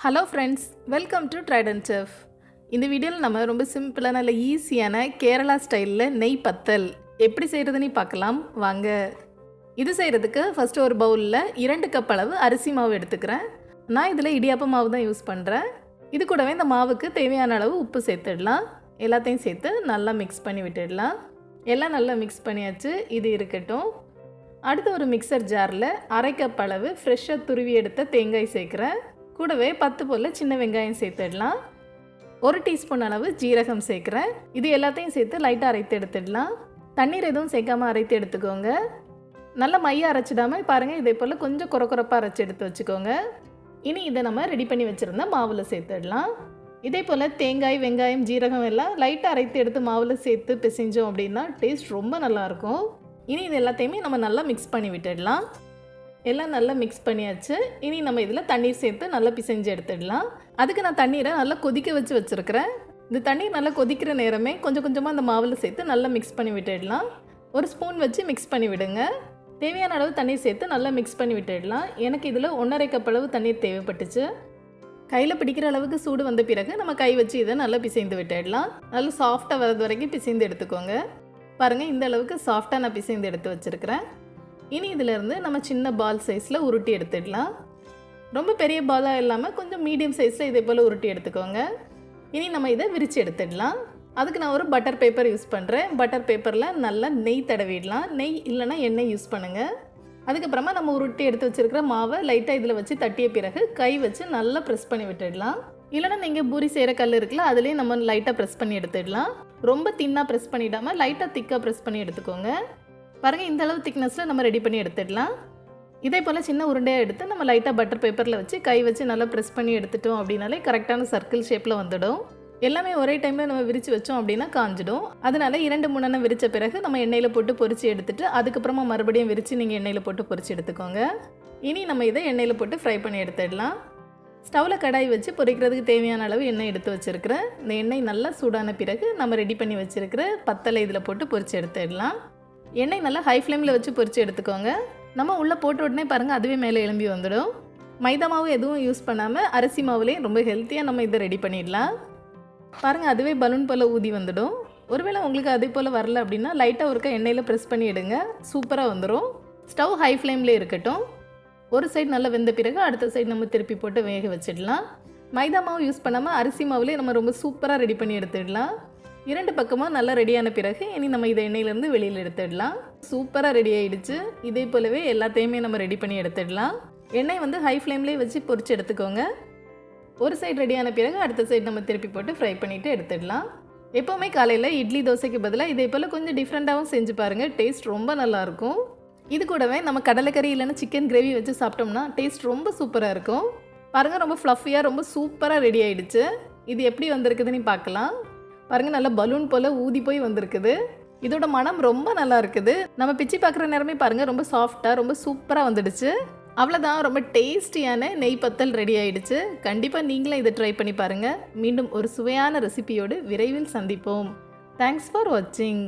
Hello friends, welcome to Trident chef. இந்த வீடியோவில் நம்ம ரொம்ப சிம்பிளான நல்ல ஈஸியான கேரளா ஸ்டைலில் நெய் பத்தல் எப்படி செய்கிறதுன்னு பார்க்கலாம் வாங்க. இது செய்கிறதுக்கு ஃபஸ்ட்டு ஒரு பவுலில் 2 கப் அளவு அரிசி மாவு எடுத்துக்கிறேன். நான் இதில் இடியாப்ப மாவு தான் யூஸ் பண்ணுறேன். இது கூடவே இந்த மாவுக்கு தேவையான அளவு உப்பு சேர்த்துடலாம். எல்லாத்தையும் சேர்த்து நல்லா மிக்ஸ் பண்ணி விட்டுடலாம். எல்லாம் நல்லா மிக்ஸ் பண்ணியாச்சு, இது இருக்கட்டும். அடுத்து ஒரு மிக்சர் ஜாரில் 1/2 கப் அளவு ஃப்ரெஷ்ஷாக துருவி எடுத்த தேங்காய் சேர்க்குறேன். கூடவே 10 போல் சின்ன வெங்காயம் சேர்த்துடலாம். 1 டீஸ்பூன் அளவு ஜீரகம் சேர்க்குறேன். இது எல்லாத்தையும் சேர்த்து லைட்டாக அரைத்து எடுத்துடலாம். தண்ணீர் எதுவும் சேர்க்காமல் அரைத்து எடுத்துக்கோங்க. நல்லா மையாக அரைச்சிடாமல் பாருங்கள், இதே போல் கொஞ்சம் குறப்பாக அரைச்சி எடுத்து வச்சுக்கோங்க. இனி இதை நம்ம ரெடி பண்ணி வச்சுருந்தா மாவில் சேர்த்துடலாம். இதே போல் தேங்காய், வெங்காயம், ஜீரகம் எல்லாம் லைட்டாக அரைத்து எடுத்து மாவில் சேர்த்து பிசைஞ்சோம் அப்படின்னா டேஸ்ட் ரொம்ப நல்லாயிருக்கும். இனி இது எல்லாத்தையுமே நம்ம நல்லா மிக்ஸ் பண்ணி விட்டுடலாம். எல்லாம் நல்லா மிக்ஸ் பண்ணியாச்சு. இனி நம்ம இதில் தண்ணீர் சேர்த்து நல்லா பிசைஞ்சு எடுத்துடலாம். அதுக்கு நான் தண்ணீரை நல்லா கொதிக்க வச்சுருக்கிறேன். இந்த தண்ணீர் நல்லா கொதிக்கிற நேரமே கொஞ்சம் கொஞ்சமாக அந்த மாவில் சேர்த்து நல்லா மிக்ஸ் பண்ணி விட்டுடலாம். ஒரு ஸ்பூன் வச்சு மிக்ஸ் பண்ணி விடுங்க. தேவையான அளவு தண்ணீர் சேர்த்து நல்லா மிக்ஸ் பண்ணி விட்டுடலாம். எனக்கு இதில் 1/2 கப் அளவு தண்ணீர் தேவைப்பட்டுச்சு. கையில் பிடிக்கிற அளவுக்கு சூடு வந்த பிறகு நம்ம கை வச்சு இதை நல்லா பிசைந்து விட்டுடலாம். நல்லா சாஃப்டாக வரது வரைக்கும் பிசைந்து எடுத்துக்கோங்க. பாருங்கள், இந்த அளவுக்கு சாஃப்டாக நான் பிசைந்து எடுத்து வச்சுருக்கிறேன். இனி இதிலேருந்து நம்ம சின்ன பால் சைஸில் உருட்டி எடுத்துடலாம். ரொம்ப பெரிய பாலாக இல்லாமல் கொஞ்சம் மீடியம் சைஸில் இதே போல் உருட்டி எடுத்துக்கோங்க. இனி நம்ம இதை விரித்து எடுத்துடலாம். அதுக்கு நான் ஒரு பட்டர் பேப்பர் யூஸ் பண்ணுறேன். பட்டர் பேப்பரில் நல்லா நெய் தடவிடலாம். நெய் இல்லைனா எண்ணெய் யூஸ் பண்ணுங்கள். அதுக்கப்புறமா நம்ம உருட்டி எடுத்து வச்சுருக்கிற மாவை லைட்டாக இதில் வச்சு தட்டிய பிறகு கை வச்சு நல்லா ப்ரெஸ் பண்ணி விட்டுடலாம். இல்லைனா நீங்கள் பூரி செய்கிற கல் இருக்குல்ல, அதுலேயும் நம்ம லைட்டாக ப்ரெஸ் பண்ணி எடுத்துடலாம். ரொம்ப தின்னாக ப்ரெஸ் பண்ணிடாமல் லைட்டாக திக்காக ப்ரெஸ் பண்ணி எடுத்துக்கோங்க. பாருங்கள், இந்த அளவு திக்னஸில் நம்ம ரெடி பண்ணி எடுத்துடலாம். இதே போல் சின்ன உருண்டையாக எடுத்து நம்ம லைட்டாக பட்டர் பேப்பரில் வச்சு கை வச்சு நல்லா ப்ரெஸ் பண்ணி எடுத்துட்டோம் அப்படின்னாலே கரெக்டான சர்க்கிள் ஷேப்பில் வந்துடும். எல்லாமே ஒரே டைமில் நம்ம விரித்து வச்சோம் அப்படின்னா காஞ்சிடும். அதனால் 2-3 விரித்த பிறகு நம்ம எண்ணெயில் போட்டு பொரித்து எடுத்துட்டு அதுக்கப்புறமா மறுபடியும் விரித்து நீங்கள் எண்ணெயில் போட்டு பொரித்து எடுத்துக்கோங்க. இனி நம்ம இதை எண்ணெயில் போட்டு ஃப்ரை பண்ணி எடுத்துடலாம். ஸ்டவ்வில் கடாய் வச்சு பொரிக்கிறதுக்கு தேவையான அளவு எண்ணெய் எடுத்து வச்சுருக்கிறேன். இந்த எண்ணெய் நல்லா சூடான பிறகு நம்ம ரெடி பண்ணி வச்சுருக்கிற பத்தலை இதில் போட்டு பொரித்து எடுத்துடலாம். எண்ணெய் நல்லா ஹை ஃப்ளேமில் வச்சு பொரித்து எடுத்துக்கோங்க. நம்ம உள்ளே போட்ட உடனே பாருங்கள், அதுவே மேலே எழும்பி வந்துடும். மைதா மாவு எதுவும் யூஸ் பண்ணாமல் அரிசி மாவுலேயே ரொம்ப ஹெல்த்தியாக நம்ம இதை ரெடி பண்ணிடலாம். பாருங்கள், அதுவே பலூன் போல் ஊதி வந்துடும். ஒருவேளை உங்களுக்கு அதே போல் வரல அப்படின்னா லைட்டாக ஒருக்கா எண்ணெயில் ப்ரெஸ் பண்ணி எடுங்க, சூப்பராக வந்துடும். ஸ்டவ் ஹை ஃப்ளேம்லேயே இருக்கட்டும். ஒரு சைடு நல்லா வெந்த பிறகு அடுத்த சைடு நம்ம திருப்பி போட்டு வேக வச்சிடலாம். மைதா மாவு யூஸ் பண்ணாமல் அரிசி மாவுலேயே நம்ம ரொம்ப சூப்பராக ரெடி பண்ணி எடுத்துடலாம். 2 பக்கமும் நல்லா ரெடியான பிறகு இனி நம்ம இதை எண்ணெயிலேருந்து வெளியில் எடுத்துடலாம். சூப்பராக ரெடி ஆகிடுச்சு. இதே போலவே எல்லாத்தையுமே நம்ம ரெடி பண்ணி எடுத்துடலாம். எண்ணெய் ஹை ஃப்ளேம்லேயே வச்சு பொரித்து எடுத்துக்கோங்க. ஒரு சைடு ரெடியான பிறகு அடுத்த சைடு நம்ம திருப்பி போட்டு ஃப்ரை பண்ணிவிட்டு எடுத்துடலாம். எப்போவுமே காலையில் இட்லி தோசைக்கு பதிலாக இதே போல் கொஞ்சம் டிஃப்ரெண்ட்டாகவும் செஞ்சு பாருங்கள், டேஸ்ட் ரொம்ப நல்லாயிருக்கும். இது கூடவே நம்ம கடலைக்கறி இல்லைன்னா சிக்கன் கிரேவி வச்சு சாப்பிட்டோம்னா டேஸ்ட் ரொம்ப சூப்பராக இருக்கும். பாருங்கள், ரொம்ப ஃப்ளஃபியாக ரொம்ப சூப்பராக ரெடி ஆகிடுச்சு. இது எப்படி வந்திருக்குதுன்னு பார்க்கலாம். பாருங்கள், நல்லா பலூன் போல் ஊதி போய் வந்திருக்குது. இதோட மனம் ரொம்ப நல்லா இருக்குது. நம்ம பிச்சு பார்க்குற நேரமே பாருங்கள், ரொம்ப சாஃப்டாக ரொம்ப சூப்பராக வந்துடுச்சு. அவ்வளோதான், ரொம்ப டேஸ்டியான நெய் பத்தல் ரெடி ஆகிடுச்சு. கண்டிப்பாக நீங்களும் இதை ட்ரை பண்ணி பாருங்கள். மீண்டும் ஒரு சுவையான ரெசிபியோடு விரைவில் சந்திப்போம். தேங்க்ஸ் ஃபார் வாட்சிங்.